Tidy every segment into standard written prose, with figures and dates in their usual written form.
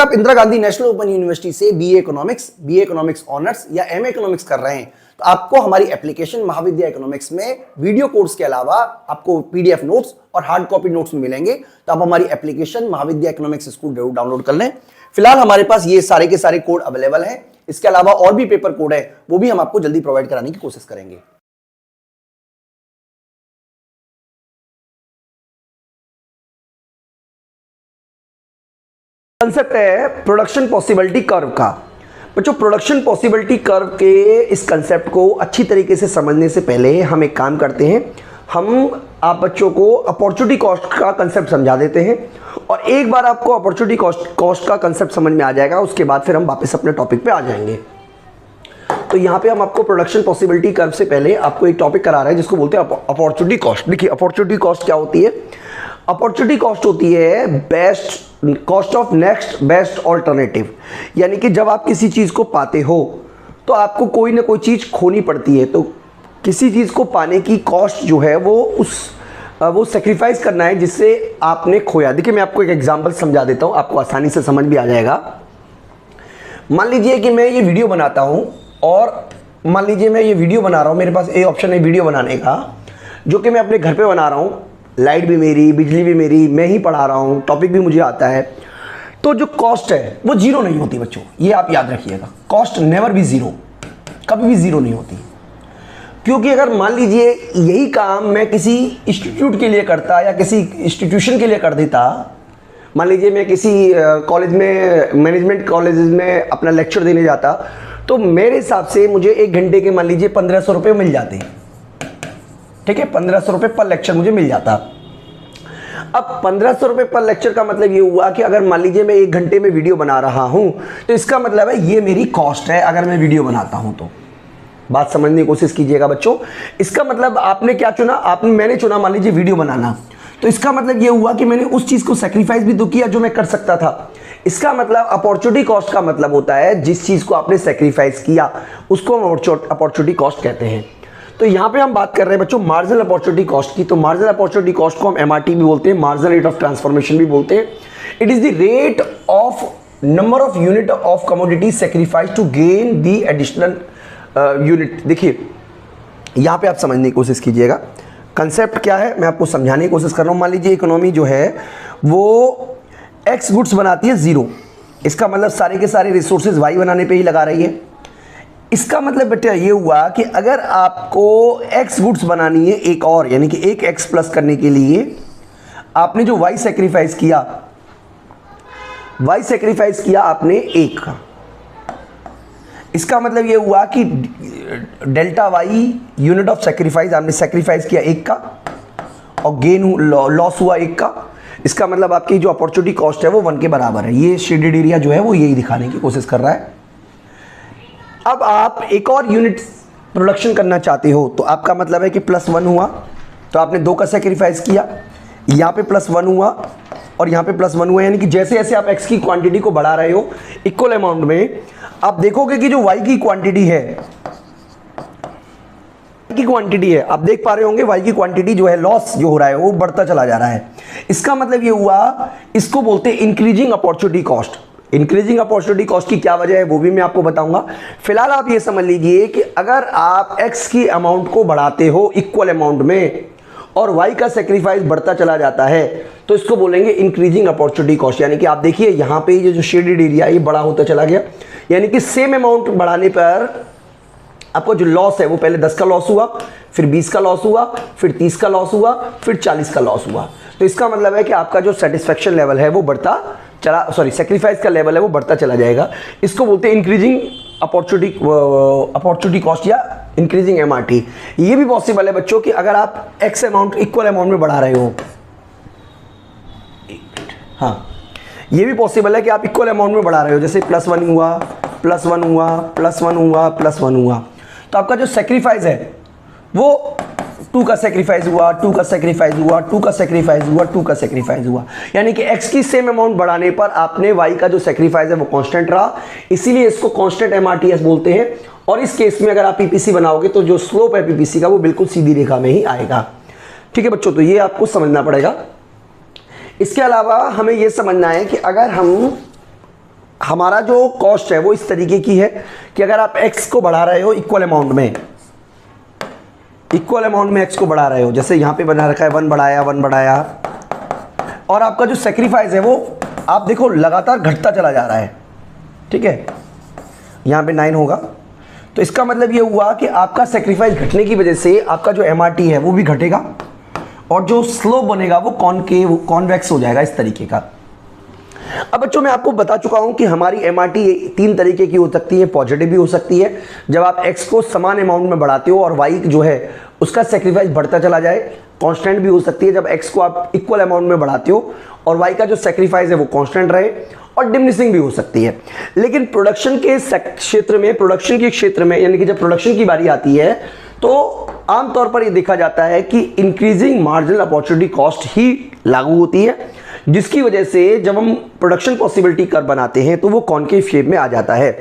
आप Indira Gandhi national open university से BA economics honours या एमए इकोनॉमिक्स कर रहे हैं तो आपको हमारी एप्लीकेशन महाविद्या इकोनॉमिक्स में वीडियो कोर्स के अलावा आपको पीडीएफ नोट्स और हार्ड कॉपी नोट्स मिलेंगे। तो आप हमारी एप्लीकेशन महाविद्या इकोनॉमिक्स स्कूल जरूर डाउनलोड कर लें। फिलहाल हमारे पास ये सारे के सारे कोड अवेलेबल हैं। इसके अलावा और भी पेपर कोड है, वो भी हम आपको जल्दी प्रोवाइड कराने की कोशिश करेंगे। कंसेप्ट है प्रोडक्शन पॉसिबिलिटी कर्व का। बच्चों, प्रोडक्शन पॉसिबिलिटी कर्व के इस कंसेप्ट को अच्छी तरीके से समझने से पहले हम एक काम करते हैं, हम आप बच्चों को अपॉर्चुनिटी कॉस्ट का कंसेप्ट समझा देते हैं और एक बार आपको अपॉर्चुनिटी कॉस्ट का कंसेप्ट समझ में आ जाएगा, उसके बाद फिर हम वापस अपने टॉपिक पे आ जाएंगे। तो यहाँ पे हम आपको प्रोडक्शन पॉसिबिलिटी कर्व से पहले आपको एक टॉपिक करा रहे हैं जिसको बोलते हैं अपॉर्चुनिटी कॉस्ट। देखिए, अपॉर्चुनिटी कॉस्ट क्या होती है? अपॉर्चुनिटी कॉस्ट होती है best cost of next best alternative, यानी कि जब आप किसी चीज़ को पाते हो तो आपको कोई ना कोई चीज़ खोनी पड़ती है, तो किसी चीज़ को पाने की कॉस्ट जो है वो सेक्रीफाइस करना है जिससे आपने खोया। देखिए, मैं आपको एक एग्जांपल समझा देता हूँ, आपको आसानी से समझ भी आ जाएगा। मान लीजिए कि मैं ये वीडियो बनाता हूँ और मान लीजिए मैं ये वीडियो बना रहा हूँ, मेरे पास ये ऑप्शन है वीडियो बनाने का, जो कि मैं अपने घर पे बना रहा हूँ, लाइट भी मेरी, बिजली भी मेरी, मैं ही पढ़ा रहा हूँ, टॉपिक भी मुझे आता है। तो जो कॉस्ट है वो जीरो नहीं होती बच्चों, ये आप याद रखिएगा। कॉस्ट नेवर भी जीरो, कभी भी जीरो नहीं होती। क्योंकि अगर मान लीजिए यही काम मैं किसी इंस्टीट्यूट के लिए करता या किसी इंस्टीट्यूशन के लिए कर देता, मान लीजिए मैं किसी कॉलेज में, मैनेजमेंट कॉलेज में अपना लेक्चर देने जाता, तो मेरे हिसाब से मुझे 1 घंटे के मान लीजिए 1500 रुपये मिल जाते हैं। ठीक है, 1500 रुपये पर लेक्चर मुझे मिल जाता। अब 1500 रुपये पर लेक्चर का मतलब ये हुआ कि अगर मान लीजिए मैं 1 घंटे में वीडियो बना रहा हूं तो इसका मतलब है ये मेरी कॉस्ट है अगर मैं वीडियो बनाता हूं तो। बात समझने की कोशिश कीजिएगा बच्चों। इसका मतलब आपने क्या चुना? मैंने चुना मान लीजिए वीडियो बनाना, तो इसका मतलब ये हुआ कि मैंने उस चीज़ को सेक्रीफाइस भी तो किया जो मैं कर सकता था। इसका मतलब अपॉर्चुनिटी कॉस्ट का मतलब होता है जिस चीज़ को आपने सेक्रीफाइस किया उसको हम अपॉर्चुनिटी कॉस्ट कहते हैं। तो यहाँ पे हम बात कर रहे हैं बच्चों मार्जिनल अपॉर्चुनिटी कॉस्ट की। तो मार्जिनल अपॉर्चुनिटी कॉस्ट को हम एमआरटी भी बोलते हैं, मार्जिनल रेट ऑफ ट्रांसफॉर्मेशन भी बोलते हैं। It is the rate of number of unit of commodity sacrifice to gain the additional unit. देखिए, यहाँ पे आप समझने की कोशिश कीजिएगा कंसेप्ट क्या है, मैं आपको समझाने की कोशिश कर रहा हूँ। मान लीजिए इकोनॉमी जो है वो एक्स गुड्स बनाती है 0, इसका मतलब सारे के सारे रिसोर्सेज वाई बनाने पे ही लगा रही है। इसका मतलब बेटा ये हुआ कि अगर आपको एक्स गुड्स बनानी है एक और, यानी कि एक एक्स प्लस करने के लिए आपने जो वाई सेक्रीफाइस किया आपने 1 का। इसका मतलब ये हुआ कि delta Y unit of sacrifice आपने सेक्रीफाइस किया 1 का और गेन लॉस हुआ 1 का। इसका मतलब आपकी जो अपॉर्चुनिटी कॉस्ट है वो 1 के बराबर है। ये शेडेड एरिया जो है वो यही दिखाने की कोशिश कर रहा है। अब आप एक और यूनिट प्रोडक्शन करना चाहते हो तो आपका मतलब है कि +1 हुआ, तो आपने 2 का सेक्रीफाइस किया, यहाँ पे +1 हुआ और यहाँ पे +1 हुआ, यानी कि जैसे जैसे आप x की क्वांटिटी को बढ़ा रहे हो इक्वल अमाउंट में, आप देखोगे कि जो y की क्वांटिटी है आप देख पा रहे होंगे y की क्वांटिटी जो है, लॉस जो हो रहा है वो बढ़ता चला जा रहा है। इसका मतलब ये हुआ, इसको बोलते हैं increasing opportunity cost. Increasing opportunity cost की क्या वजह है वो भी मैं आपको बताऊंगा। फिलहाल आप ये समझ लीजिए कि अगर आप x की अमाउंट को बढ़ाते हो इक्वल अमाउंट में और y का सेक्रीफाइस बढ़ता चला जाता है तो इसको बोलेंगे इंक्रीजिंग अपॉर्चुनिटी कॉस्ट। यानी कि आप देखिए यहाँ पे ये जो शेडेड एरिया ये बड़ा होता चला गया, यानी कि सेम अमाउंट बढ़ाने पर आपको जो लॉस है वो पहले 10 का लॉस हुआ, फिर 20 का लॉस हुआ, फिर 30 का लॉस हुआ, फिर 40 का लॉस हुआ। तो इसका मतलब है कि आपका जो सेटिस्फेक्शन लेवल है वो बढ़ता चला, सेक्रीफाइस का लेवल है वो बढ़ता चला जाएगा। इसको बोलते हैं इंक्रीजिंग अपॉर्चुनिटी कॉस्ट या इंक्रीजिंग एमआरटी। ये भी पॉसिबल है बच्चों कि अगर आप एक्स अमाउंट इक्वल अमाउंट में बढ़ा रहे हो, हाँ ये भी पॉसिबल है कि आप इक्वल अमाउंट में बढ़ा रहे हो, जैसे +1 हुआ, +1 हुआ, +1 हुआ, +1 हुआ, तो आपका जो सेक्रीफाइस है वो 2 का सेक्रीफाइस हुआ, 2 का सेक्रीफाइस हुआ, 2 का सेक्रीफाइस हुआ, 2 का सेक्रीफाइस हुआ, यानी कि x की सेम अमाउंट बढ़ाने पर आपने y का जो सेक्रीफाइस है वो कांस्टेंट रहा, इसीलिए इसको कांस्टेंट एमआरटीएस बोलते हैं। और इस केस में अगर आप पीपीसी बनाओगे तो जो स्लोप है पीपीसी का वो बिल्कुल सीधी रेखा में ही आएगा। ठीक है बच्चों, तो ये आपको समझना पड़ेगा। इसके अलावा हमें यह समझना है कि अगर हम हमारा जो कॉस्ट है वो इस तरीके की है कि अगर आप x को बढ़ा रहे हो इक्वल अमाउंट में x को बढ़ा रहे हो, जैसे यहाँ पे बना रखा है 1 बढ़ाया, और आपका जो सेक्रीफाइस है वो आप देखो लगातार घटता चला जा रहा है, ठीक है, यहाँ पे 9 होगा, तो इसका मतलब ये हुआ कि आपका सेक्रीफाइस घटने की वजह से आपका जो MRT है वो भी घटेगा और जो स्लोप बनेगा वो कॉन्वेक्स हो जाएगा इस तरीके का। अब बच्चों मैं आपको बता चुका हूं कि हमारी MRT 3 तरीके की हो सकती है, पॉजिटिव भी हो सकती है जब आप x को समान अमाउंट में बढ़ाते हो और y जो है उसका सेक्रीफाइस बढ़ता चला जाए, कांस्टेंट भी हो सकती है जब x को आप इक्वल अमाउंट में बढ़ाते हो और y का जो सेक्रीफाइस है वो कांस्टेंट रहे, और डिमिनिशिंग भी हो सकती है। लेकिन प्रोडक्शन के क्षेत्र में यानी कि जब प्रोडक्शन की बारी आती है तो आमतौर पर ये देखा जाता है कि इंक्रीजिंग मार्जिनल अपॉर्चुनिटी कॉस्ट ही लागू होती है, जिसकी वजह से जब हम प्रोडक्शन पॉसिबिलिटी कर्व बनाते हैं तो वो कॉनकेव शेप में आ जाता है।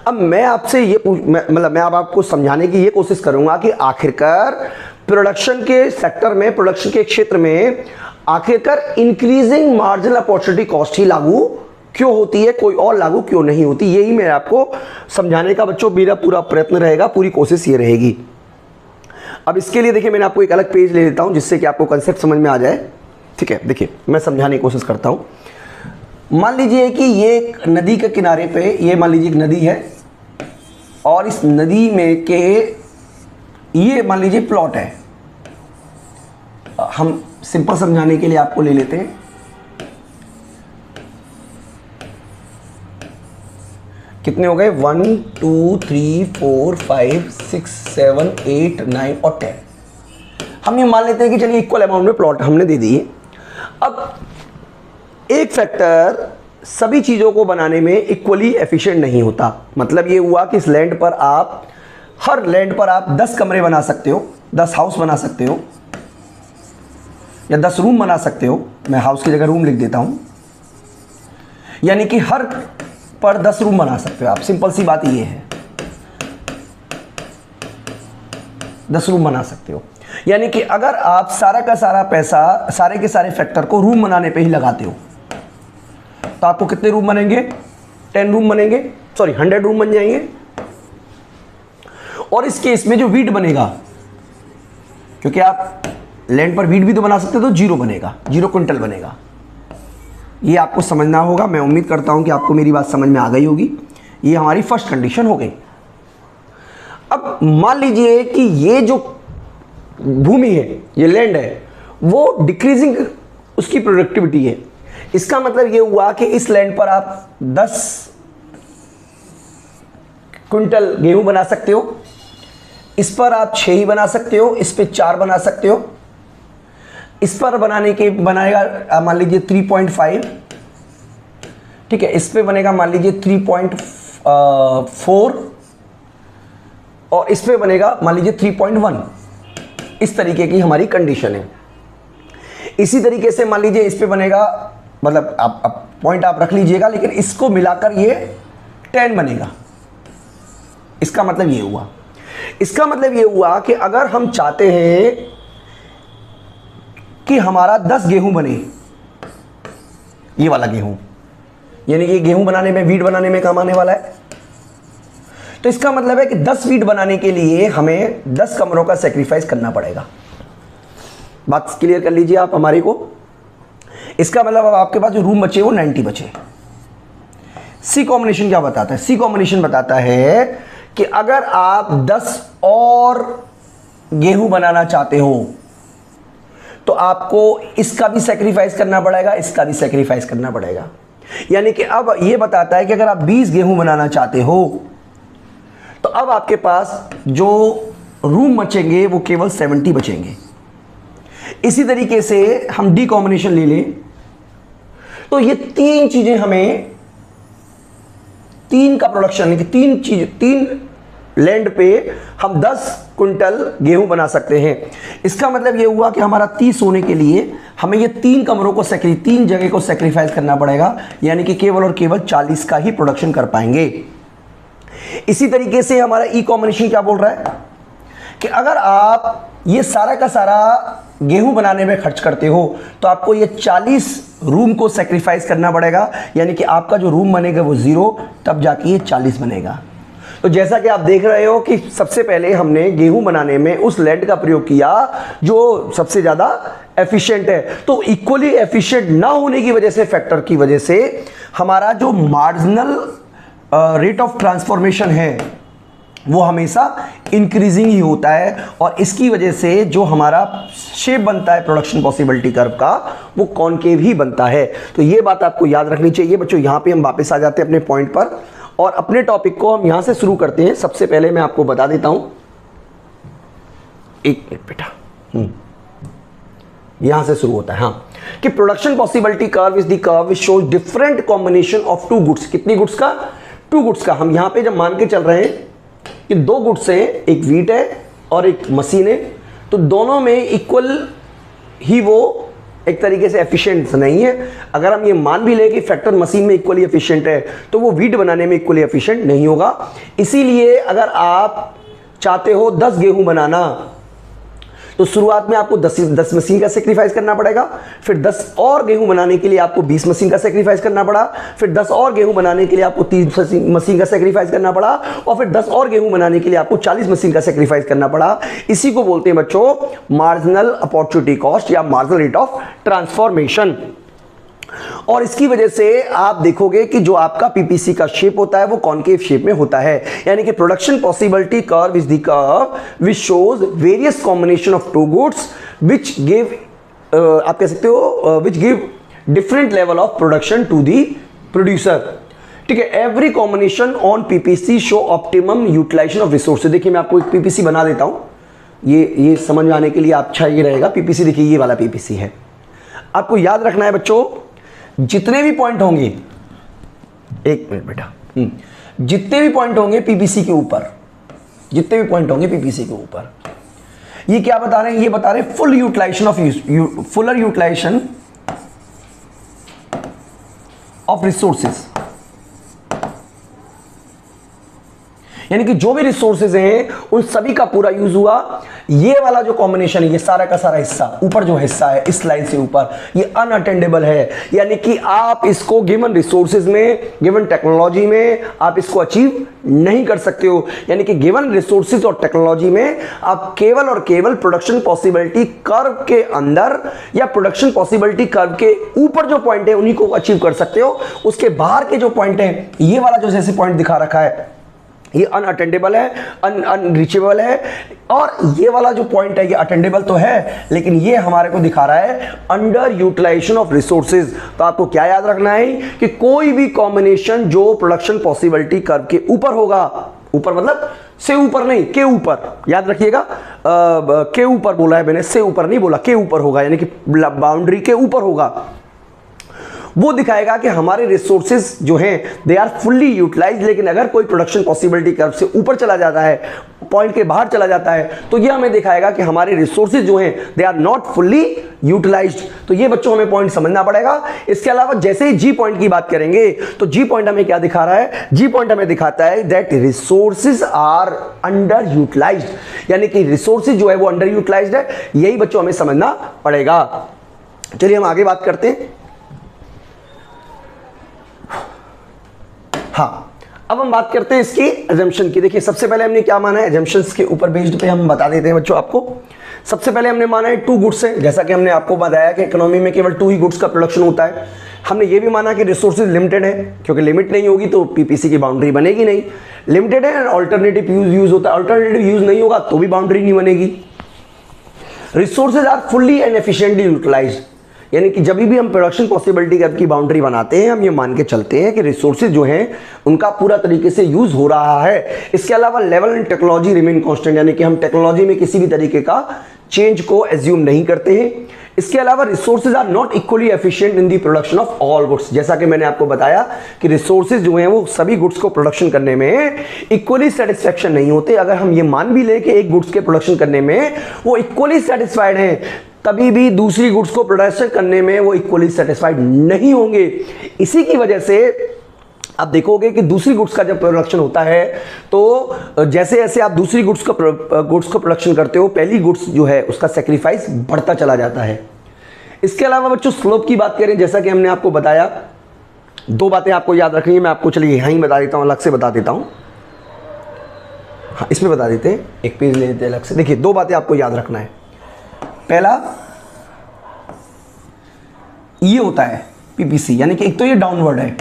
अब मैं आपसे ये मैं अब आपको समझाने की ये कोशिश करूंगा कि आखिरकार प्रोडक्शन के सेक्टर में, प्रोडक्शन के क्षेत्र में आखिरकार इंक्रीजिंग मार्जिनल अपॉर्चुनिटी कॉस्ट ही लागू क्यों होती है, कोई और लागू क्यों नहीं होती, यही मैं आपको समझाने का बच्चों मेरा पूरा प्रयत्न रहेगा, पूरी कोशिश ये रहेगी। अब इसके लिए देखिए मैंने आपको एक अलग पेज ले लेता हूं जिससे कि आपको कंसेप्ट समझ में आ जाए, ठीक है। देखिए मैं समझाने की कोशिश करता हूं। मान लीजिए कि ये एक नदी के किनारे पे, ये मान लीजिए एक नदी है और इस नदी में के ये मान लीजिए प्लॉट है। हम सिंपल समझाने के लिए आपको ले लेते हैं। कितने हो गए? 1 2 3 4 5 6 7 8 9 और 10। हम ये मान लेते हैं कि चलिए इक्वल अमाउंट में प्लॉट हमने दे दिए। अब एक फैक्टर सभी चीज़ों को बनाने में इक्वली एफिशिएंट नहीं होता। मतलब ये हुआ कि इस लैंड पर आप, हर लैंड पर आप 10 कमरे बना सकते हो, 10 हाउस बना सकते हो या 10 रूम बना सकते हो। मैं हाउस की जगह रूम लिख देता हूं, यानी कि हर पर 10 रूम बना सकते हो आप। सिंपल सी बात ये है, 10 रूम बना सकते हो। यानी कि अगर आप सारा का सारा पैसा सारे के सारे फैक्टर को रूम बनाने पे ही लगाते हो तो आपको कितने रूम बनेंगे? 10 रूम बनेंगे, सॉरी 100 रूम बन जाएंगे। और इस केस में जो वीट बनेगा, क्योंकि आप लैंड पर वीट भी तो बना सकते हो, तो 0 बनेगा, 0 क्विंटल बनेगा। ये आपको समझना होगा। मैं उम्मीद करता हूं कि आपको मेरी बात समझ में आ गई होगी। ये हमारी फर्स्ट कंडीशन हो गई। अब मान लीजिए कि ये जो भूमि है, ये लैंड है, वो डिक्रीजिंग उसकी प्रोडक्टिविटी है। इसका मतलब ये हुआ कि इस लैंड पर आप 10 क्विंटल गेहूं बना सकते हो, इस पर आप 6 ही बना सकते हो, इस पे 4 बना सकते हो, इस पर बनाएगा मान लीजिए 3.5, ठीक है, इस पे बनेगा मान लीजिए 3.4 और इस पे बनेगा मान लीजिए 3.1। इस तरीके की हमारी कंडीशन है। इसी तरीके से मान लीजिए इस पे बनेगा, मतलब आप पॉइंट आप रख लीजिएगा, लेकिन इसको मिलाकर ये 10 बनेगा। इसका मतलब ये हुआ, इसका मतलब ये हुआ कि अगर हम चाहते हैं कि हमारा 10 गेहूं बने, ये वाला गेहूं, यानी कि गेहूं बनाने में, वीट बनाने में काम आने वाला है, तो इसका मतलब है कि 10 वीट बनाने के लिए हमें 10 कमरों का सेक्रीफाइस करना पड़ेगा। बात क्लियर कर लीजिए आप हमारे को। इसका मतलब अब आपके पास जो रूम बचे वो 90 बचे। सी कॉम्बिनेशन क्या बताता है? सी कॉम्बिनेशन बताता है कि अगर आप 10 और गेहूं बनाना चाहते हो तो आपको इसका भी सेक्रीफाइस करना पड़ेगा, इसका भी सेक्रीफाइस करना पड़ेगा। यानी कि अब ये बताता है कि अगर आप 20 गेहूं बनाना चाहते हो तो अब आपके पास जो रूम बचेंगे वो केवल 70 बचेंगे। इसी तरीके से हम डी कॉम्बिनेशन ले लें तो ये 3 चीजें हमें, 3 का प्रोडक्शन है कि 3 लैंड पे हम 10 क्विंटल गेहूं बना सकते हैं। इसका मतलब ये हुआ कि हमारा 30 होने के लिए हमें ये 3 कमरों को 3 जगह को सेक्रीफाइस करना पड़ेगा, यानी कि केवल और केवल 40 का ही प्रोडक्शन कर पाएंगे। इसी तरीके से हमारा ई कॉम्बिनेशन क्या बोल रहा है कि अगर आप ये सारा का सारा गेहूं बनाने में खर्च करते हो तो आपको ये 40 रूम को सेक्रीफाइस करना पड़ेगा, यानी कि आपका जो रूम बनेगा वो 0, तब जाके ये 40 बनेगा। तो जैसा कि आप देख रहे हो कि सबसे पहले हमने गेहूं बनाने में उस लैंड का प्रयोग किया जो सबसे ज़्यादा एफिशिएंट है। तो इक्वली एफिशिएंट ना होने की वजह से, फैक्टर की वजह से, हमारा जो मार्जिनल रेट ऑफ ट्रांसफॉर्मेशन है वो हमेशा इंक्रीजिंग ही होता है, और इसकी वजह से जो हमारा शेप बनता है प्रोडक्शन पॉसिबिलिटी कर्व का वो कॉनकेव ही बनता है। तो ये बात आपको याद रखनी चाहिए बच्चों। यहाँ पे हम वापस आ जाते हैं अपने पॉइंट पर और अपने टॉपिक को हम यहाँ से शुरू करते हैं। सबसे पहले मैं आपको बता देता हूँ, एक मिनट बेटा, यहाँ से शुरू होता है, हाँ, कि production possibility curve is the curve which shows different combination of two goods. कितनी गुड्स का? 2 गुड्स का। हम यहाँ पे जब मान के चल रहे हैं कि 2 गुड्स हैं, एक व्हीट है और एक मशीन है, तो दोनों में इक्वल ही वो एक तरीके से एफिशिएंट नहीं है। अगर हम ये मान भी लें कि फैक्टर मशीन में इक्वली एफिशिएंट है तो वो व्हीट बनाने में इक्वली एफिशिएंट नहीं होगा। इसीलिए अगर आप चाहते हो 10 गेहूं बनाना तो शुरुआत में आपको 10 मशीन का सेक्रीफाइस करना पड़ेगा, फिर 10 और गेहूं बनाने के लिए आपको 20 मशीन का सेक्रीफाइस करना पड़ा, फिर 10 और गेहूं बनाने के लिए आपको 30 मशीन का सेक्रीफाइस करना पड़ा, और फिर 10 और गेहूं बनाने के लिए आपको 40 मशीन का सेक्रीफाइस करना पड़ा। इसी को बोलते हैं बच्चों मार्जिनल अपॉर्चुनिटी कॉस्ट या मार्जिनल रेट ऑफ ट्रांसफॉर्मेशन। और इसकी वजह से आप देखोगे कि जो आपका पीपीसी का शेप होता है वो कॉनकेव शेप में होता है, यानी कि production possibility curve is the curve which shows various combination of two goods which give, आप कह सकते हो which give different level of production to the producer. ठीक है, every combination on PPC show optimum utilization of resources. देखिए मैं आपको एक पीपीसी बना देता हूं, ये समझ में आने के लिए अच्छा ये रहेगा। पीपीसी देखिए, ये वाला पीपीसी है। आपको याद रखना है बच्चों, जितने भी पॉइंट होंगे, एक मिनट बेटा, जितने भी पॉइंट होंगे पीपीसी के ऊपर, जितने भी पॉइंट होंगे पीपीसी के ऊपर, ये क्या बता रहे हैं? ये बता रहे हैं full utilization of fuller utilization of resources, यानी कि जो भी रिसोर्सेज हैं उन सभी का पूरा यूज हुआ। ये वाला जो कॉम्बिनेशन है, ये सारा का सारा हिस्सा, ऊपर जो हिस्सा है इस लाइन से ऊपर, ये अनअटेंडेबल है, यानी कि आप इसको गिवन रिसोर्सेज में, गिवन टेक्नोलॉजी में आप इसको अचीव नहीं कर सकते हो। यानी कि गिवन रिसोर्सेज और टेक्नोलॉजी में आप केवल और केवल प्रोडक्शन पॉसिबिलिटी कर्व के अंदर या प्रोडक्शन पॉसिबिलिटी कर्व के ऊपर जो पॉइंट है उन्हीं को अचीव कर सकते हो। उसके बाहर के जो पॉइंट है, ये वाला जो जैसे पॉइंट दिखा रखा है, ये अनअटेंडेबल है, अनरीचेबल है, और ये वाला जो पॉइंट है ये अटेंडेबल तो है लेकिन ये हमारे को दिखा रहा है अंडर यूटिलाइजेशन ऑफ रिसोर्सेज। तो आपको क्या याद रखना है कि कोई भी कॉम्बिनेशन जो प्रोडक्शन पॉसिबिलिटी कर्व के ऊपर होगा, ऊपर मतलब से ऊपर नहीं, के ऊपर, याद रखिएगा, के ऊपर बोला है मैंने, से ऊपर नहीं बोला, के ऊपर होगा, यानी कि बाउंड्री के ऊपर होगा, वो दिखाएगा कि हमारे रिसोर्सेज जो हैं दे आर फुल्ली यूटिलाइज। लेकिन अगर कोई प्रोडक्शन पॉसिबिलिटी कर्व से ऊपर चला जाता है, पॉइंट के बाहर चला जाता है, तो ये हमें दिखाएगा कि हमारे रिसोर्सेज जो हैं they are not fully utilized. तो ये बच्चों हमें पॉइंट समझना पड़ेगा। इसके अलावा जैसे ही जी पॉइंट की बात करेंगे तो जी पॉइंट हमें क्या दिखा रहा है? जी पॉइंट हमें दिखाता है that resources are underutilized, यानी कि रिसोर्सेज जो है वो अंडर यूटिलाइज्ड है। यही बच्चों हमें समझना पड़ेगा। चलिए हम आगे बात करते हैं। हाँ, अब हम बात करते हैं इसकी एजम्पशन की। देखिए सबसे पहले हमने क्या माना है, एजम्पशंस के ऊपर बेस्ड पे हम बता देते हैं बच्चों आपको। सबसे पहले हमने माना है 2 गुड्स है, जैसा कि हमने आपको बताया कि इकोनॉमी में केवल 2 ही गुड्स का प्रोडक्शन होता है। हमने ये भी माना कि रिसोर्सेज लिमिटेड है, क्योंकि लिमिट नहीं होगी तो पीपीसी की बाउंड्री बनेगी नहीं। लिमिटेड है, ऑल्टरनेटिव यूज होता है, ऑल्टरनेटिव यूज नहीं होगा तो भी बाउंड्री नहीं बनेगी। Resources are fully and efficiently utilized, यानी कि जब भी हम प्रोडक्शन पॉसिबिलिटी कर्व की बाउंड्री बनाते हैं हम ये मान के चलते हैं कि रिसोर्सेज जो हैं उनका पूरा तरीके से यूज हो रहा है। इसके अलावा level and technology remain constant, यानी कि हम टेक्नोलॉजी में किसी भी तरीके का चेंज को एज्यूम नहीं करते हैं। इसके अलावा resources are not equally efficient in the production of all goods, जैसा कि मैंने आपको बताया कि रिसोर्सेज जो हैं वो सभी गुड्स को प्रोडक्शन करने में इक्वली सेटिस्फैक्शन नहीं होते। अगर हम ये मान भी लें कि एक गुड्स के प्रोडक्शन करने में वो इक्वली सेटिस्फाइड हैं, तभी भी दूसरी गुड्स को प्रोडक्शन करने में वो इक्वली सेटिस्फाइड नहीं होंगे। इसी की वजह से आप देखोगे कि दूसरी गुड्स का जब प्रोडक्शन होता है तो जैसे जैसे आप दूसरी गुड्स को प्रोडक्शन करते हो, पहली गुड्स जो है उसका सेक्रीफाइस बढ़ता चला जाता है। इसके अलावा बच्चों स्लोप की बात करें, जैसा कि हमने आपको बताया, दो बातें आपको याद रखनी है। मैं आपको चलिए यहीं बता देता हूँ, अलग से बता देता हूँ। हाँ, इसमें बता देते हैं, एक पेज ले लेते हैं अलग से। देखिए, दो बातें आपको याद रखना है। पहला ये होता है पीपीसी, यानी कि एक तो ये डाउनवर्ड है,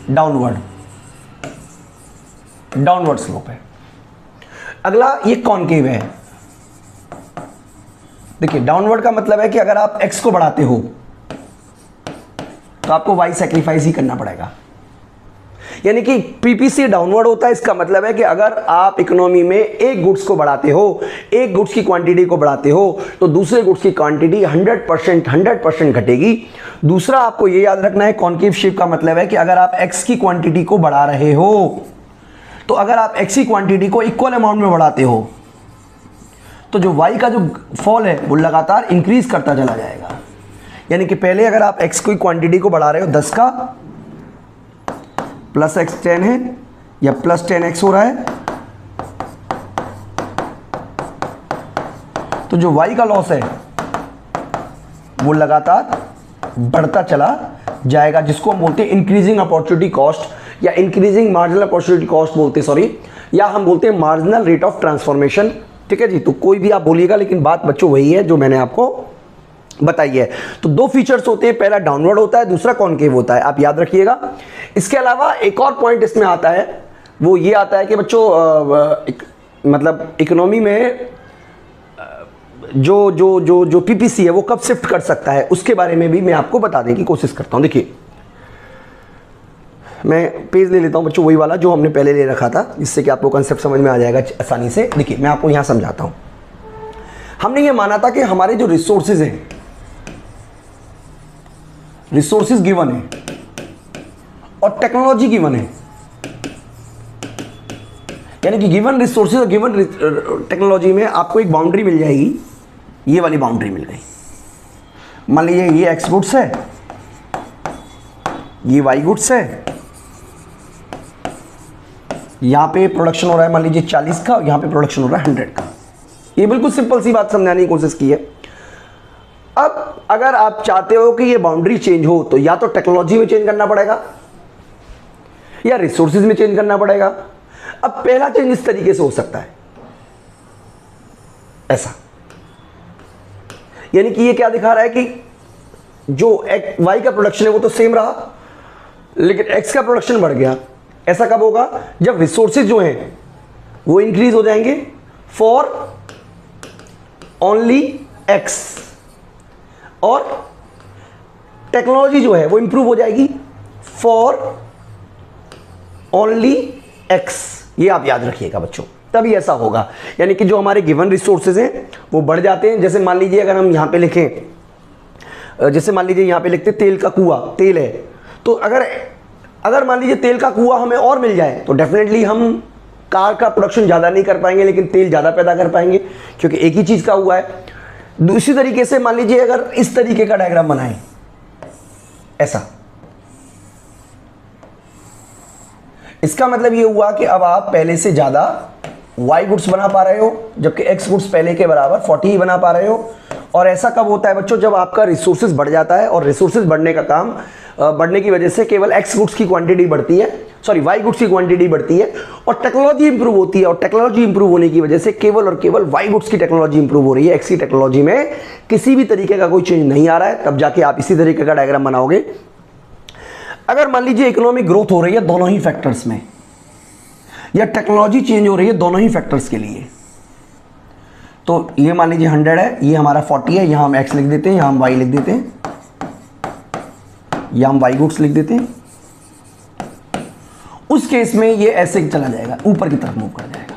डाउनवर्ड स्लोप है। अगला ये कॉनकेव है। देखिए, डाउनवर्ड का मतलब है कि अगर आप एक्स को बढ़ाते हो तो आपको वाई सैक्रिफाइस ही करना पड़ेगा। यानी कि पीपीसी डाउनवर्ड होता है, इसका मतलब है कि अगर आप इकोनॉमी में एक गुड्स को बढ़ाते हो, एक गुड्स की क्वांटिटी को बढ़ाते हो, तो दूसरे गुड्स की क्वांटिटी 100% घटेगी। दूसरा आपको ये याद रखना है, कॉनकेव शेप का मतलब है कि अगर आप एक्स की क्वांटिटी को बढ़ा रहे हो, तो अगर आप एक्स की क्वांटिटी को इक्वल अमाउंट में बढ़ाते हो तो जो वाई का जो फॉल है वो लगातार इंक्रीज करता चला जाएगा। यानी कि पहले अगर आप एक्स की क्वांटिटी को बढ़ा रहे हो 10 का, प्लस एक्स 10 है या प्लस 10x हो रहा है, तो जो y का लॉस है वो लगातार बढ़ता चला जाएगा, जिसको हम बोलते हैं इंक्रीजिंग अपॉर्चुनिटी कॉस्ट या इंक्रीजिंग मार्जिनल अपॉर्चुनिटी कॉस्ट बोलते हैं, सॉरी, या हम बोलते हैं मार्जिनल रेट ऑफ ट्रांसफॉर्मेशन। ठीक है जी, तो कोई भी आप बोलिएगा, लेकिन बात बच्चों वही है जो मैंने आपको बताई है। तो दो फीचर्स होते हैं, पहला डाउनवर्ड होता है, दूसरा कॉनकेव होता है, आप याद रखिएगा। इसके अलावा एक और पॉइंट इसमें आता है, वो ये आता है कि बच्चों मतलब इकोनॉमी में जो पीपीसी है वो कब शिफ्ट कर सकता है, उसके बारे में भी मैं आपको बताने की कोशिश करता हूं। देखिए, मैं पेज ले लेता हूं बच्चों, वही वाला जो हमने पहले ले रखा था, जिससे कि आपको कंसेप्ट समझ में आ जाएगा आसानी से। देखिए, मैं आपको यहां समझाता हूं। हमने ये माना था कि हमारे जो रिसोर्सेज हैं, रिसोर्सेज गिवन है और टेक्नोलॉजी गिवन है, यानी कि गिवन रिसोर्सेज और गिवन टेक्नोलॉजी में आपको एक बाउंड्री मिल जाएगी। ये वाली बाउंड्री मिल गई। मान लीजिए ये एक्स गुड्स है, ये वाई गुड्स है, यहां पे प्रोडक्शन हो रहा है मान लीजिए 40 का, यहां पे प्रोडक्शन हो रहा है 100 का। ये बिल्कुल सिंपल सी बात समझाने की कोशिश की है। अब अगर आप चाहते हो कि ये बाउंड्री चेंज हो, तो या तो टेक्नोलॉजी में चेंज करना पड़ेगा या रिसोर्सेज में चेंज करना पड़ेगा। अब पहला चेंज इस तरीके से हो सकता है, ऐसा, यानी कि ये क्या दिखा रहा है कि जो वाई का प्रोडक्शन है वो तो सेम रहा, लेकिन एक्स का प्रोडक्शन बढ़ गया। ऐसा कब होगा? जब रिसोर्सेज जो हैं वो इंक्रीज हो जाएंगे फॉर ओनली एक्स, और टेक्नोलॉजी जो है वो इंप्रूव हो जाएगी फॉर ओनली एक्स। ये आप याद रखिएगा बच्चों, तभी ऐसा होगा। यानी कि जो हमारे गिवन रिसोर्सेज हैं वो बढ़ जाते हैं। जैसे मान लीजिए अगर हम यहां पे लिखें, जैसे मान लीजिए यहां पे लिखते तेल का कुआं, तेल है, तो अगर मान लीजिए तेल का कुआं हमें और मिल जाए तो डेफिनेटली हम कार का प्रोडक्शन ज़्यादा नहीं कर पाएंगे, लेकिन तेल ज़्यादा पैदा कर पाएंगे, क्योंकि एक ही चीज़ का हुआ है। दूसरी तरीके से मान लीजिए अगर इस तरीके का डायग्राम बनाएं, ऐसा, इसका मतलब ये हुआ कि अब आप पहले से ज़्यादा वाई गुड्स बना पा रहे हो, जबकि एक्स गुड्स पहले के बराबर 40 ही बना पा रहे हो। और ऐसा कब होता है बच्चों? जब आपका रिसोर्सेज बढ़ जाता है, और रिसोर्सेज बढ़ने का काम बढ़ने की वजह से केवल एक्स गुड्स की क्वांटिटी बढ़ती है, सॉरी वाई गुड्स की क्वांटिटी बढ़ती है, और टेक्नोलॉजी इंप्रूव होती है। और टेक्नोलॉजी इंप्रूव होने की वजह से केवल और केवल वाई गुड्स की टेक्नोलॉजी इंप्रूव हो रही है, एक्स की टेक्नोलॉजी में किसी भी तरीके का कोई चेंज नहीं आ रहा है। तब जाके आप इसी तरीके का डायग्राम बनाओगे। अगर मान लीजिए इकोनॉमिक ग्रोथ हो रही है दोनों ही फैक्टर्स में, या टेक्नोलॉजी चेंज हो रही है दोनों ही फैक्टर्स के लिए, तो ये मान लीजिए 100 है, ये हमारा 40 है, यहां हम एक्स लिख देते हैं, यहां हम वाई लिख देते हैं, या हम वाई गुड्स लिख देते हैं। उस केस में ये ऐसे चला जाएगा, ऊपर की तरफ मूव कर जाएगा।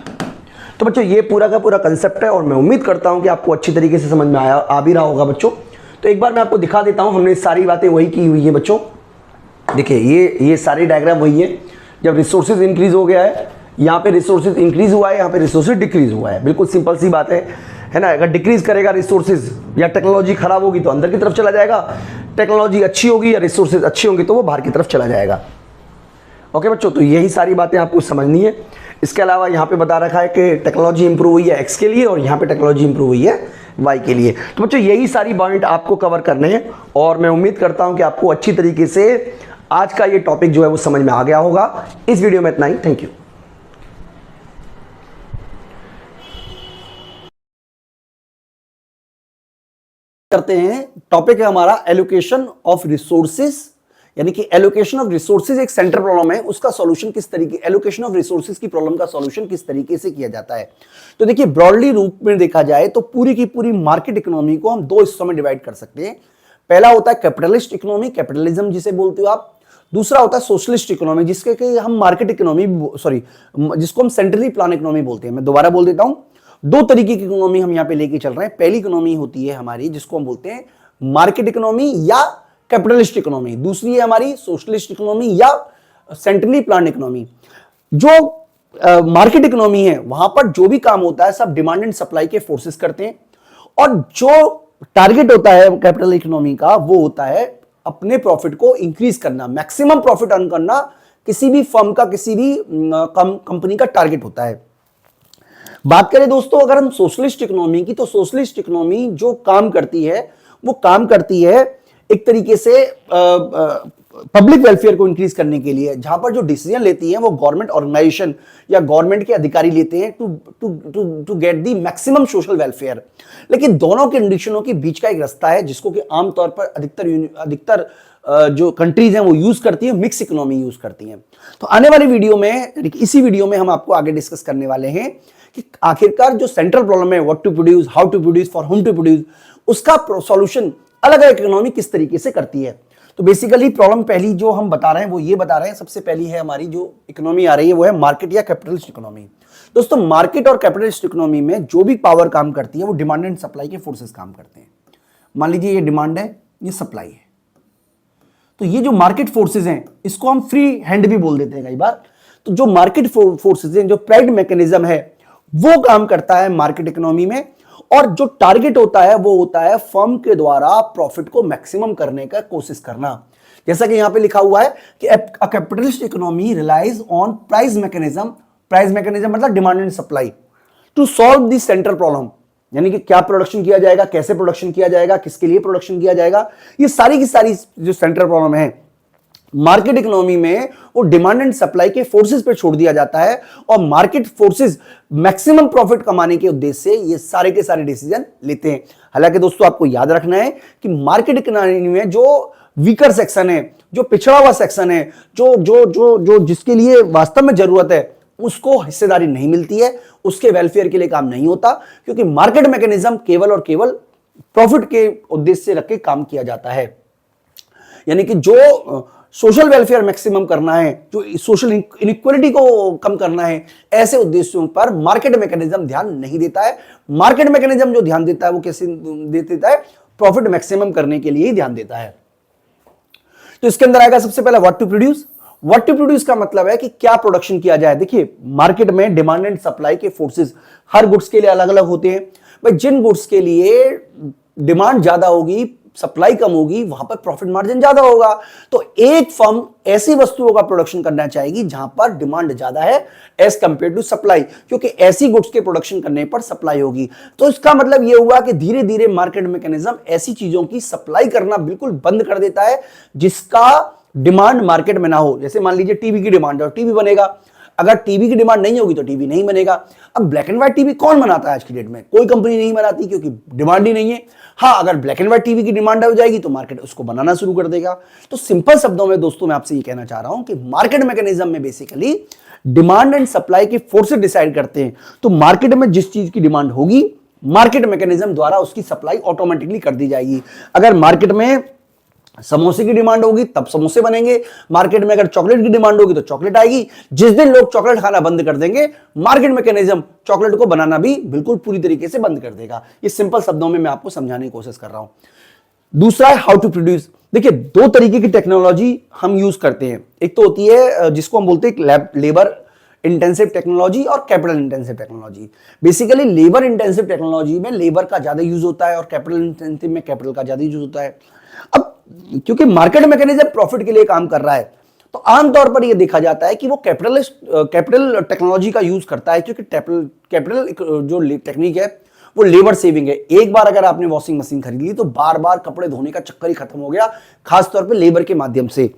तो बच्चों ये पूरा का पूरा कंसेप्ट है, और मैं उम्मीद करता हूं कि आपको अच्छी तरीके से समझ में आ भी रहा होगा बच्चों। तो एक बार मैं आपको दिखा देता हूं, हमने सारी बातें वही की हुई है बच्चों। देखिए ये सारी डायग्राम वही है। जब रिसोर्सेज इंक्रीज हो गया है, यहाँ पे रिसोर्सेज इंक्रीज हुआ है, यहाँ पे रिसोर्सेज डिक्रीज हुआ है। बिल्कुल सिंपल सी बात है ना। अगर डिक्रीज करेगा रिसोर्सेज या टेक्नोलॉजी खराब होगी तो अंदर की तरफ चला जाएगा, टेक्नोलॉजी अच्छी होगी या रिसोर्सेज अच्छी होंगी तो वो बाहर की तरफ चला जाएगा। ओके बच्चों, तो यही सारी बातें आपको समझनी है। इसके अलावा यहाँ पे बता रखा है कि टेक्नोलॉजी इंप्रूव हुई है एक्स के लिए और यहाँ पे टेक्नोलॉजी इंप्रूव हुई है वाई के लिए। तो बच्चों यही सारी पॉइंट आपको कवर करने हैं और मैं उम्मीद करता हूँ कि आपको अच्छी तरीके से आज का ये टॉपिक जो है वो समझ में आ गया होगा। इस वीडियो में इतना ही। Thank you. करते हैं, टॉपिक है हमारा एलोकेशन ऑफ रिसोर्सेज, यानी कि एलोकेशन ऑफ रिसोर्सेज एक सेंट्रल प्रॉब्लम है, उसका सॉल्यूशन किस तरीके, एलोकेशन ऑफ रिसोर्सेज की प्रॉब्लम का सॉल्यूशन किस तरीके से किया जाता है। तो देखिए ब्रॉडली रूप में देखा जाए तो पूरी की पूरी मार्केट इकोनॉमी को हम दो हिस्सों में डिवाइड कर सकते हैं। पहला होता है कैपिटलिस्ट इकोनॉमी, कैपिटलिज्म जिसे बोलते हो आप। दूसरा होता है सोशलिस्ट इकोनॉमी, जिसके कि हम मार्केट इकोनॉमी जिसको हम सेंट्रली प्लान इकोनॉमी बोलते हैं। मैं दोबारा बोल देता हूं, दो तरीके की इकोनॉमी हम यहां पे लेके चल रहे हैं। पहली इकोनॉमी होती है हमारी जिसको हम बोलते हैं मार्केट इकोनॉमी या कैपिटलिस्ट इकोनॉमी, दूसरी है हमारी सोशलिस्ट इकोनॉमी या सेंट्रली प्लान इकोनॉमी। जो मार्केट इकोनॉमी है वहां पर जो भी काम होता है सब डिमांड एंड सप्लाई के फोर्सेस करते हैं, और जो टारगेट होता है कैपिटल इकोनॉमी का वो होता है अपने प्रॉफिट को इंक्रीज करना, मैक्सिमम प्रॉफिट अर्न करना। किसी भी फर्म का, किसी भी कंपनी का टारगेट होता है। बात करें दोस्तों अगर हम सोशलिस्ट इकोनॉमी की, तो सोशलिस्ट इकोनॉमी जो काम करती है वो काम करती है एक तरीके से पब्लिक वेलफेयर को इंक्रीज करने के लिए, जहां पर जो डिसीजन लेती है वो गवर्नमेंट ऑर्गेनाइजेशन या गवर्नमेंट के अधिकारी लेते हैं to get the maximum social welfare. लेकिन दोनों कंडीशनों के बीच का एक रास्ता है जिसको कि आमतौर पर अधिकतर जो कंट्रीज हैं वो यूज करती है, मिक्स इकोनॉमी यूज करती हैं। तो आने वाली वीडियो में, इसी वीडियो में हम आपको आगे डिस्कस करने वाले हैं कि आखिरकार जो सेंट्रल प्रॉब्लम है what to produce, how to produce, for whom to produce, उसका सॉल्यूशन अलग अलग इकोनॉमी किस तरीके से करती है। तो बेसिकली प्रॉब्लम पहली जो हम बता रहे हैं वो ये बता रहे हैं, सबसे पहली है हमारी जो इकोनॉमी आ रही है वो है मार्केट या कैपिटलिस्ट इकोनॉमी। दोस्तों मार्केट और कैपिटलिस्ट इकोनॉमी में जो भी पावर काम करती है वो डिमांड एंड सप्लाई के फोर्सेस काम करते हैं। मान लीजिए ये डिमांड है, ये सप्लाई है, तो ये जो मार्केट फोर्सेस हैं इसको हम फ्री हैंड भी बोल देते हैं कई बार। तो जो मार्केट फोर्सेस हैं, जो प्राइड मैकेनिज्म है वो काम करता है मार्केट इकोनॉमी में, और जो टारगेट होता है वो होता है फर्म के द्वारा प्रॉफिट को मैक्सिमम करने का कोशिश करना। जैसा कि यहां पे लिखा हुआ है कि a capitalist economy relies on price mechanism, price mechanism मतलब demand and supply, to solve this central problem, यानी कि क्या प्रोडक्शन किया जाएगा, कैसे प्रोडक्शन किया जाएगा, किसके लिए प्रोडक्शन किया जाएगा, ये सारी की सारी जो सेंट्रल प्रॉब्लम है मार्केट इकोनॉमी में वो डिमांड एंड सप्लाई के फोर्सेस पे छोड़ दिया जाता है, और मार्केट फोर्सेस मैक्सिमम प्रॉफिट कमाने के उद्देश्य से ये सारे के सारे डिसीजन लेते हैं। हालांकि दोस्तों आपको याद रखना है कि मार्केट इकोनॉमी में जो वीकर सेक्शन है, जो पिछड़ा हुआ सेक्शन है, जो जो जो जो जिसके लिए वास्तव में जरूरत है उसको हिस्सेदारी नहीं मिलती है, उसके वेलफेयर के लिए काम नहीं होता, क्योंकि मार्केट मैकेनिज्म केवल और केवल प्रॉफिट के उद्देश्य से रख के काम किया जाता है। यानी कि जो सोशल वेलफेयर मैक्सिमम करना है, जो सोशल इनइक्वालिटी को कम करना है, ऐसे उद्देश्यों पर मार्केट मैकेनिज्म ध्यान नहीं देता है। मार्केट मैकेनिज्म जो ध्यान देता है वो कैसे देता है, प्रॉफिट मैक्सिमम करने के लिए ही ध्यान देता है। तो इसके अंदर आएगा सबसे पहले what to produce. What to produce का मतलब है कि क्या प्रोडक्शन किया जाए। देखिए मार्केट में डिमांड एंड सप्लाई के फोर्सेस हर गुड्स के लिए अलग अलग होते हैं। भाई जिन गुड्स के लिए डिमांड ज्यादा होगी, सप्लाई कम होगी, वहां पर प्रॉफिट मार्जिन ज्यादा होगा। तो एक फर्म ऐसी वस्तुओं का प्रोडक्शन करना चाहेगी जहां पर डिमांड ज्यादा है एज कंपेयर टू सप्लाई, क्योंकि ऐसी गुड्स के प्रोडक्शन करने पर सप्लाई होगी। तो इसका मतलब यह हुआ कि धीरे धीरे मार्केट मैकेनिज्म ऐसी चीजों की सप्लाई करना बिल्कुल बंद कर देता है जिसका डिमांड मार्केट में ना हो। जैसे मान लीजिए टीवी की डिमांड है और टीवी बनेगा, अगर टीवी की डिमांड नहीं होगी तो टीवी नहीं बनेगा। अब ब्लैक एंड व्हाइट टीवी कौन बनाता है आज की डेट में? कोई कंपनी नहीं बनाती, क्योंकि डिमांड ही नहीं है। हाँ, अगर ब्लैक एंड व्हाइट टीवी की डिमांड हो जाएगी तो मार्केट उसको बनाना शुरू कर देगा। तो सिंपल शब्दों में दोस्तों मैं आपसे ये कहना चाह रहा हूं कि मार्केट मैकेनिज्म में बेसिकली डिमांड एंड सप्लाई के फोर्सेस डिसाइड करते हैं। तो मार्केट में जिस चीज की डिमांड होगी मार्केट मैकेनिज्म द्वारा उसकी सप्लाई ऑटोमेटिकली कर दी जाएगी। अगर मार्केट में समोसे की डिमांड होगी तब समोसे बनेंगे, मार्केट में अगर चॉकलेट की डिमांड होगी तो चॉकलेट आएगी। जिस दिन लोग चॉकलेट खाना बंद कर देंगे मार्केट मैकेनिज्म चॉकलेट को बनाना भी बिल्कुल पूरी तरीके से बंद कर देगा। ये सिंपल शब्दों में मैं आपको समझाने की कोशिश कर रहा हूं। दूसरा है हाउ टू प्रोड्यूस। देखिए दो तरीके की टेक्नोलॉजी हम यूज करते हैं। एक तो होती है जिसको हम बोलते हैं लेबर इंटेंसिव टेक्नोलॉजी और capital intensive technology. Basically labour intensive technology में लेबर का ज्यादा यूज होता है और कैपिटल इंटेंसिव में कैपिटल का ज्यादा यूज होता है। अब क्योंकि मार्केट मैकेनिज्म प्रॉफिट के लिए काम कर रहा है तो आमतौर पर यह देखा जाता है कि वो कैपिटल टेक्नोलॉजी का यूज करता है, क्योंकि कैपिटल जो टेक्निक है वो लेबर सेविंग है। एक बार अगर आपने वॉशिंग मशीन खरीद ली तो बार बार कपड़े धोने का चक्कर ही खत्म हो गया, खासतौर पे लेबर के माध्यम से।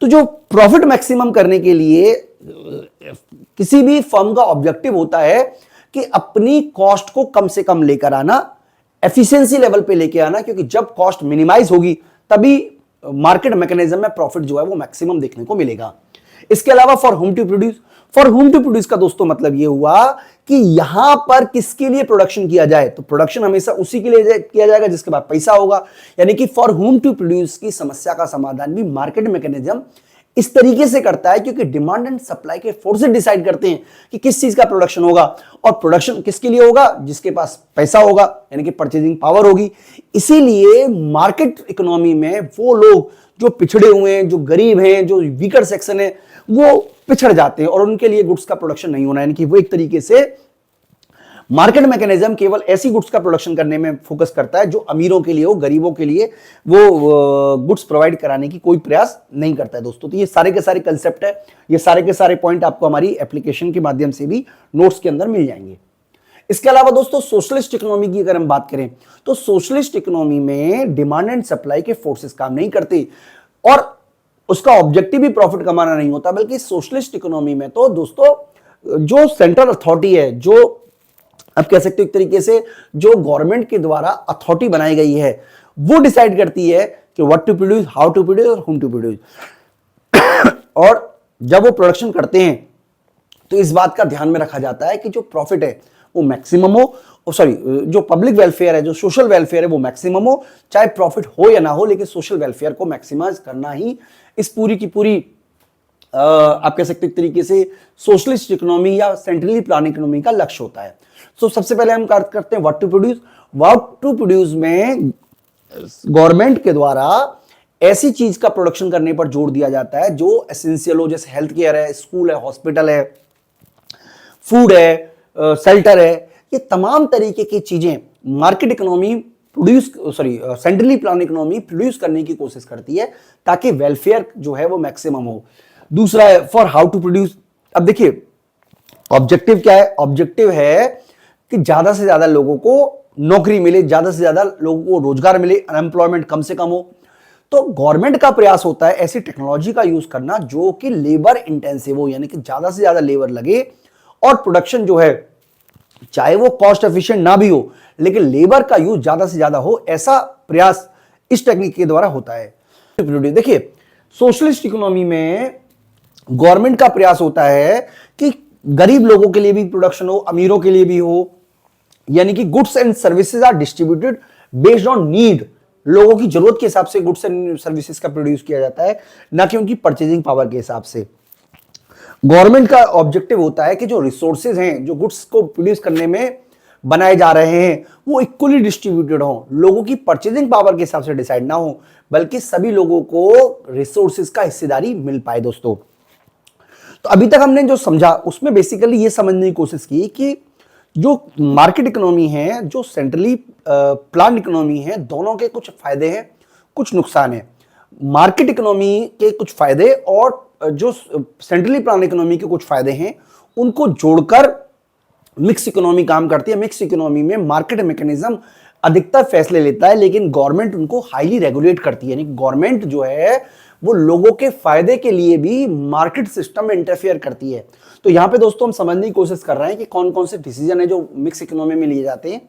तो जो प्रॉफिट मैक्सिमम करने के लिए किसी भी फर्म का ऑब्जेक्टिव होता है कि अपनी कॉस्ट को कम से कम लेकर आना, एफिशिएंसी लेवल पे लेके आना, क्योंकि जब कॉस्ट मिनिमाइज होगी तभी मार्केट मैकेनिज्म में प्रॉफिट जो है वो मैक्सिमम देखने को मिलेगा। इसके अलावा फॉर होम टू प्रोड्यूस का दोस्तों मतलब ये हुआ कि यहां पर किसके लिए प्रोडक्शन किया जाए, तो प्रोडक्शन हमेशा उसी के लिए किया जाएगा जिसके पास पैसा होगा। यानी कि फॉर होम टू प्रोड्यूस की समस्या का समाधान भी मार्केट मैकेनिज्म इस तरीके से करता है, क्योंकि डिमांड एंड सप्लाई के फोर्सेस डिसाइड करते हैं कि किस चीज का प्रोडक्शन होगा, और प्रोडक्शन किसके लिए होगा, जिसके पास पैसा होगा, यानी कि परचेजिंग पावर होगी। इसीलिए मार्केट इकोनॉमी में वो लोग जो पिछड़े हुए हैं, जो गरीब हैं, जो वीकर सेक्शन है, वो पिछड़ जाते हैं और उनके लिए गुड्स का प्रोडक्शन नहीं होना, यानी कि वो एक तरीके से मार्केट मैकेनिज्म केवल ऐसी गुड्स का प्रोडक्शन करने में फोकस करता है जो अमीरों के लिए हो, गरीबों के लिए वो गुड्स प्रोवाइड कराने की कोई प्रयास नहीं करता है दोस्तों। तो ये सारे के सारे कंसेप्ट है, ये सारे के सारे पॉइंट आपको हमारी एप्लीकेशन के माध्यम से भी नोट्स के अंदर मिल जाएंगे। इसके अलावा दोस्तों सोशलिस्ट इकोनॉमी की अगर हम बात करें तो सोशलिस्ट इकोनॉमी में डिमांड एंड सप्लाई के फोर्सेस काम नहीं करते और उसका ऑब्जेक्टिव भी प्रॉफिट कमाना नहीं होता, बल्कि सोशलिस्ट इकोनॉमी में तो दोस्तों जो सेंट्रल अथॉरिटी है, जो आप कह सकते हो एक तरीके से जो गवर्नमेंट के द्वारा अथॉरिटी बनाई गई है, वो डिसाइड करती है कि what to produce, how to produce और होम टू प्रोड्यूस। और जब वो प्रोडक्शन करते हैं तो इस बात का ध्यान में रखा जाता है कि जो प्रॉफिट है वो मैक्सिमम हो, जो पब्लिक वेलफेयर है, जो सोशल वेलफेयर है वो मैक्सिमम हो, चाहे प्रॉफिट हो या ना हो, लेकिन सोशल वेलफेयर को मैक्सिमाइज करना ही इस पूरी की पूरी आप कह सकते एक तरीके से सोशलिस्ट इकोनॉमी या सेंट्रली प्लान इकोनॉमी का लक्ष्य होता है। तो सबसे पहले हम बात करते हैं what to produce. What to produce में गवर्नमेंट के द्वारा ऐसी चीज का प्रोडक्शन करने पर जोर दिया जाता है जो एसेंशियल हो, जैसे हेल्थ केयर है, स्कूल है, हॉस्पिटल है, फूड है, शेल्टर है, ये तमाम तरीके की चीजें market economy centrally plan economy produce करने की कोशिश करती है ताकि वेलफेयर जो है वो मैक्सिमम हो। दूसरा है फॉर हाउ टू प्रोड्यूस। अब देखिए ऑब्जेक्टिव क्या है, ऑब्जेक्टिव है कि ज्यादा से ज्यादा लोगों को नौकरी मिले, ज्यादा से ज्यादा लोगों को रोजगार मिले, अनएम्प्लॉयमेंट कम से कम हो। तो गवर्नमेंट का प्रयास होता है ऐसी टेक्नोलॉजी का यूज करना जो कि लेबर इंटेंसिव हो, यानी कि ज्यादा से ज्यादा लेबर लगे और प्रोडक्शन जो है चाहे वो कॉस्ट एफिशिएंट ना भी हो, लेकिन लेबर का यूज ज्यादा से ज्यादा हो, ऐसा प्रयास इस टेक्निक के द्वारा होता है। देखिए सोशलिस्ट इकोनॉमी में गवर्नमेंट का प्रयास होता है कि गरीब लोगों के लिए भी प्रोडक्शन हो, अमीरों के लिए भी हो, यानी कि goods and services are distributed based on need. लोगों की जरूरत के हिसाब से गुड्स एंड सर्विसेज का प्रोड्यूस किया जाता है, ना कि उनकी परचेजिंग पावर के हिसाब से। गवर्नमेंट का ऑब्जेक्टिव होता है कि जो रिसोर्सेज हैं, जो गुड्स को प्रोड्यूस करने में बनाए जा रहे हैं, वो इक्वली डिस्ट्रीब्यूटेड हो, लोगों की परचेजिंग पावर के हिसाब से डिसाइड ना हो, बल्कि सभी लोगों को रिसोर्सेज का हिस्सेदारी मिल पाए। दोस्तों तो अभी तक हमने जो समझा उसमें बेसिकली ये समझने की कोशिश की कि जो मार्केट इकोनॉमी है, जो सेंट्रली प्लान इकोनॉमी है, दोनों के कुछ फायदे हैं, कुछ नुकसान है। मार्केट इकोनॉमी के कुछ फायदे और जो सेंट्रली प्लान इकोनॉमी के कुछ फायदे हैं, उनको जोड़कर मिक्स इकोनॉमी काम करती है। मिक्स इकोनॉमी में मार्केट मैकेनिज्म अधिकतर फैसले लेता है, लेकिन गवर्नमेंट उनको हाईली रेगुलेट करती है। यानी गवर्नमेंट जो है वो लोगों के फायदे के लिए भी मार्केट सिस्टम में इंटरफेयर करती है। तो यहां पे दोस्तों हम समझने की कोशिश कर रहे हैं कि कौन कौन से डिसीजन है जो मिक्स इकोनॉमी में लिए जाते हैं।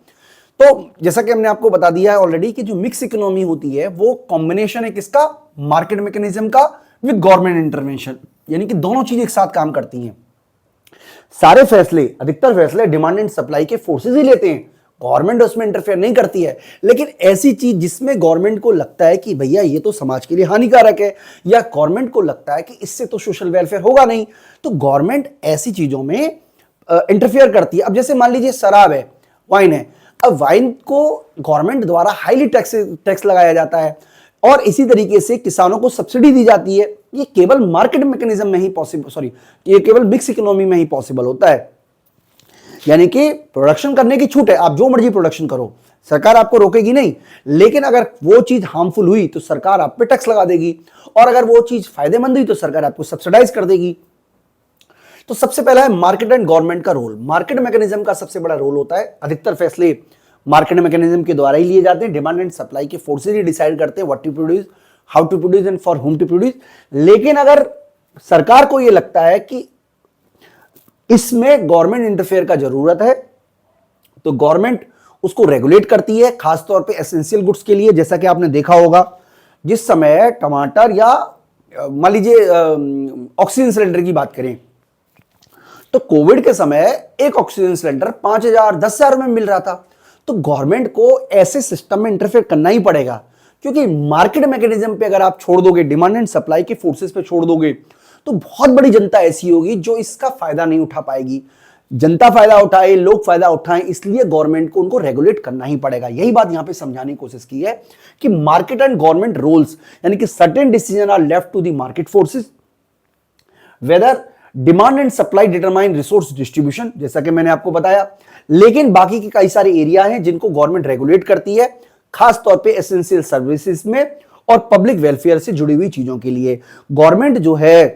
तो जैसा कि हमने आपको बता दिया है ऑलरेडी कि जो मिक्स इकोनॉमी होती है वो कॉम्बिनेशन है किसका, मार्केट मैकेनिज्म का विद गवर्नमेंट इंटरवेंशन, यानी कि दोनों चीजें एक साथ काम करती हैं। सारे फैसले, अधिकतर फैसले डिमांड एंड सप्लाई के फोर्सेस ही लेते हैं, गवर्नमेंट उसमें इंटरफेयर नहीं करती है। लेकिन ऐसी चीज जिसमें गवर्नमेंट को लगता है कि भैया ये तो समाज के लिए हानिकारक है, या गवर्नमेंट को लगता है कि इससे तो सोशल वेलफेयर होगा नहीं, तो गवर्नमेंट ऐसी चीजों में इंटरफेयर करती है। अब जैसे मान लीजिए शराब है, वाइन है, अब वाइन को गवर्नमेंट द्वारा हाईली टैक्स लगाया जाता है और इसी तरीके से किसानों को सब्सिडी दी जाती है। ये केवल मार्केट मैकेनिज्म में ही पॉसिबल, ये केवल मिक्स इकोनॉमी में ही पॉसिबल होता है। यानी कि प्रोडक्शन करने की छूट है, आप जो मर्जी प्रोडक्शन करो, सरकार आपको रोकेगी नहीं, लेकिन अगर वो चीज हार्मफुल हुई तो सरकार आप पे टैक्स लगा देगी, और अगर वो चीज फायदेमंद हुई तो सरकार आपको सब्सिडाइज कर देगी। तो सबसे पहला है मार्केट एंड गवर्नमेंट का रोल। मार्केट मैकेनिज्म का सबसे बड़ा रोल होता है, अधिकतर फैसले मार्केट मैकेनिज्म के द्वारा ही लिए जाते हैं। डिमांड एंड सप्लाई के फोर्सेज ही डिसाइड करते हैं what to produce, how to produce and for whom to produce. लेकिन अगर सरकार को यह लगता है कि इसमें गवर्नमेंट इंटरफेयर का जरूरत है तो गवर्नमेंट उसको रेगुलेट करती है, खासतौर पे एसेंशियल गुड्स के लिए। जैसा कि आपने देखा होगा, जिस समय टमाटर या मान लीजिए ऑक्सीजन सिलेंडर की बात करें तो कोविड के समय एक ऑक्सीजन सिलेंडर 5,000 10,000 में मिल रहा था। तो गवर्नमेंट को ऐसे सिस्टम में इंटरफेयर करना ही पड़ेगा, क्योंकि मार्केट मैकेनिज्म पे अगर आप छोड़ दोगे, डिमांड एंड सप्लाई के फोर्सेस पे छोड़ दोगे, तो बहुत बड़ी जनता ऐसी होगी जो इसका फायदा नहीं उठा पाएगी। जनता फायदा उठाए, लोग फायदा उठाएं, इसलिए गवर्नमेंट को उनको रेगुलेट करना ही पड़ेगा। यही बात यहां पे समझाने की कोशिश की है कि मार्केट एंड गवर्नमेंट रोल्स, यानी कि certain decision are left to the market forces, whether demand and supply determine resource distribution, जैसा कि मैंने आपको बताया। लेकिन बाकी के कई सारे एरिया हैं जिनको गवर्नमेंट रेगुलेट करती है, खास तौर पे एसेंशियल सर्विसेज में और पब्लिक वेलफेयर से जुड़ी हुई चीजों के लिए। गवर्नमेंट जो है,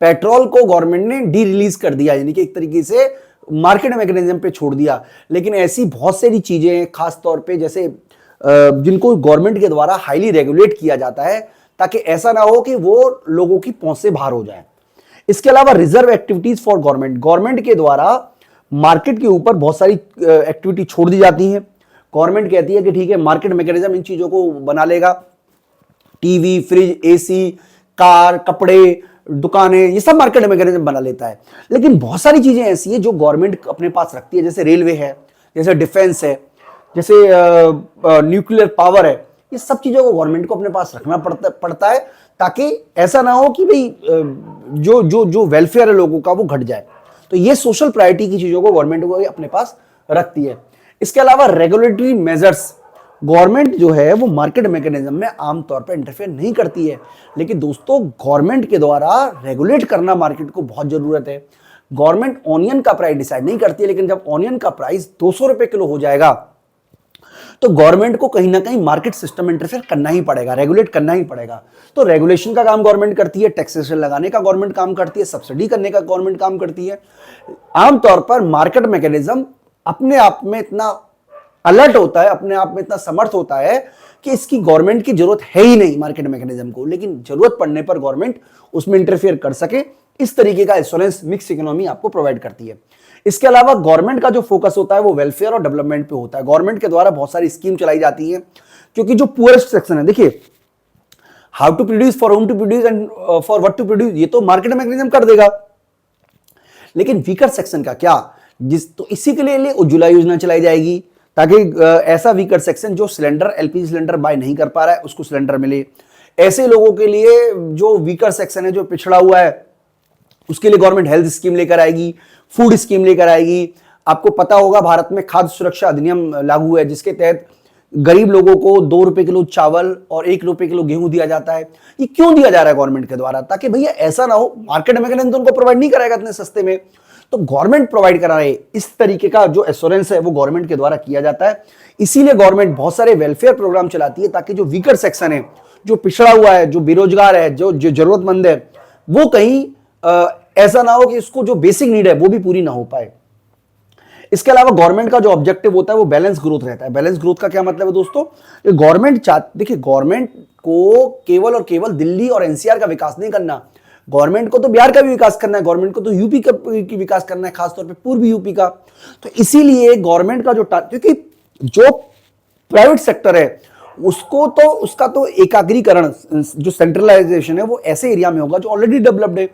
पेट्रोल को गवर्नमेंट ने डी रिलीज कर दिया, यानी कि एक तरीके से मार्केट मैकेनिज्म पे छोड़ दिया। लेकिन ऐसी बहुत सारी चीजें हैं, खास तौर पे जैसे जिनको गवर्नमेंट के द्वारा हाईली रेगुलेट किया जाता है, ताकि ऐसा ना हो कि वो लोगों की पहुंच से बाहर हो जाए। इसके अलावा reserve activities for government, government के द्वारा मार्केट के ऊपर बहुत सारी एक्टिविटी छोड़ दी जाती हैं। गवर्नमेंट कहती है कि ठीक है, मार्केट मैकेनिज्म इन चीजों को बना लेगा, टीवी, फ्रिज, एसी, कार, कपड़े, दुकानें, ये सब मार्केट मैकेनिज्म बना लेता है। लेकिन बहुत सारी चीजें ऐसी है जो गवर्नमेंट अपने पास रखती है, जैसे रेलवे है, जैसे डिफेंस है, जैसे न्यूक्लियर पावर है। ये सब चीजों को गवर्नमेंट को अपने पास रखना पड़ता है, ताकि ऐसा ना हो कि भाई जो जो जो वेलफेयर है लोगों का वो घट जाए। तो ये सोशल प्रायोरिटी की चीजों को गवर्नमेंट को अपने पास रखती है। इसके अलावा रेगुलेटरी मेजर्स, गवर्नमेंट जो है वो मार्केट मैकेनिज्म में आमतौर पर इंटरफेयर नहीं करती है, लेकिन दोस्तों गवर्नमेंट के द्वारा रेगुलेट करना मार्केट को बहुत जरूरत है। गवर्नमेंट ऑनियन का प्राइस डिसाइड नहीं करती है, लेकिन जब ऑनियन का प्राइस 200 रुपए किलो हो जाएगा तो गवर्नमेंट को कहीं ना कहीं मार्केट सिस्टम में इंटरफेयर करना ही पड़ेगा, रेगुलेट करना ही पड़ेगा। तो रेगुलेशन का काम गवर्नमेंट करती है, टैक्सेशन लगाने का गवर्नमेंट काम करती है, सब्सिडी करने का गवर्नमेंट काम करती है। आमतौर पर मार्केट मैकेनिज्म अपने आप में इतना अलर्ट होता है, अपने आप में इतना समर्थ होता है कि इसकी गवर्नमेंट की जरूरत है ही नहीं मार्केट मैकेनिज्म को, लेकिन जरूरत पड़ने पर गवर्नमेंट उसमें इंटरफेयर कर सके, इस तरीके का एश्योरेंस मिक्स इकोनॉमी आपको प्रोवाइड करती है। इसके अलावा गवर्नमेंट का जो फोकस होता है वो वेलफेयर और डेवलपमेंट पे होता है। गवर्नमेंट के द्वारा बहुत सारी स्कीम चलाई जाती है, क्योंकि जो पुअरेस्ट सेक्शन है, देखिए how to produce, for whom to produce and for what to produce, ये तो मार्केट मैकेनिज्म कर देगा। लेकिन वीकर सेक्शन का क्या, तो इसी के लिए उज्ज्वला योजना चलाई जाएगी, ताकि ऐसा वीकर सेक्शन जो सिलेंडर, एलपीजी सिलेंडर बाय नहीं कर पा रहा है उसको सिलेंडर मिले। ऐसे लोगों के लिए जो वीकर सेक्शन है, जो पिछड़ा हुआ है, उसके लिए गवर्नमेंट हेल्थ स्कीम लेकर आएगी, फूड स्कीम लेकर आएगी। आपको पता होगा भारत में खाद्य सुरक्षा अधिनियम लागू है, जिसके तहत गरीब लोगों को 2 रुपए किलो चावल और 1 रुपए किलो गेहूं दिया जाता है। ये क्यों दिया जा रहा है गवर्नमेंट के द्वारा? ताकि भैया ऐसा ना हो, मार्केट मैकेनिज्म तो उनको प्रोवाइड नहीं कराएगा इतने सस्ते में, तो गवर्नमेंट प्रोवाइड करा रहे। इस तरीके का जो एश्योरेंस है वो गवर्नमेंट के द्वारा किया जाता है। इसीलिए गवर्नमेंट बहुत सारे वेलफेयर प्रोग्राम चलाती है, ताकि जो वीकर सेक्शन है, जो पिछड़ा हुआ है, जो बेरोजगार है, जो जरूरतमंद है, वो कहीं ऐसा ना हो कि इसको जो बेसिक नीड है वो भी पूरी ना हो पाए। इसके अलावा गवर्नमेंट का जो ऑब्जेक्टिव होता है वो बैलेंस ग्रोथ रहता है। बैलेंस ग्रोथ का क्या मतलब है दोस्तों? गवर्नमेंट देखिए, गवर्नमेंट को केवल और केवल दिल्ली और एनसीआर का विकास नहीं करना, गवर्नमेंट को तो बिहार का भी विकास करना है, गवर्नमेंट को तो यूपी का की विकास करना है, खासतौर पे पूर्वी यूपी का। तो इसीलिए गवर्नमेंट का जो क्योंकि जो प्राइवेट सेक्टर है उसका तो एकाग्रीकरण, जो सेंट्रलाइजेशन है, वो ऐसे एरिया में होगा जो ऑलरेडी डेवलप्ड है।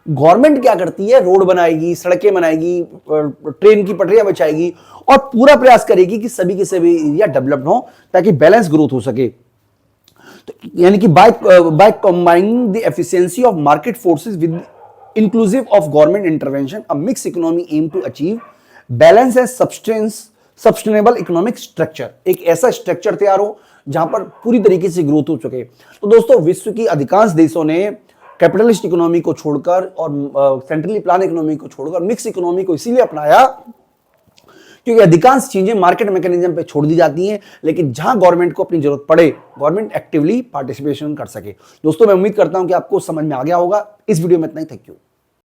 गवर्नमेंट क्या करती है, रोड बनाएगी, सड़कें बनाएगी, ट्रेन की पटरियां बिछाएगी और पूरा प्रयास करेगी कि सभी के सभी एरिया डेवलप्ड हो, ताकि बैलेंस ग्रोथ हो सके। तो यानी कि by combining the efficiency of market forces with inclusive of government intervention, a mix economy aim to achieve balance and sustainable economic structure. एक ऐसा स्ट्रक्चर तैयार हो जहां पर पूरी तरीके से ग्रोथ हो सके। तो दोस्तों, विश्व की अधिकांश देशों ने कैपिटलिस्ट इकोनॉमी को छोड़कर और सेंट्रली प्लान इकोनॉमी को छोड़कर मिक्स इकोनॉमी को इसीलिए अपनाया क्योंकि अधिकांश चीजें मार्केट मैकेनिज्म पे छोड़ दी जाती हैं, लेकिन जहां गवर्नमेंट को अपनी जरूरत पड़े गवर्नमेंट एक्टिवली पार्टिसिपेशन कर सके। दोस्तों मैं उम्मीद करता हूं कि आपको समझ में आ गया होगा। इस वीडियो में इतना ही। Thank you.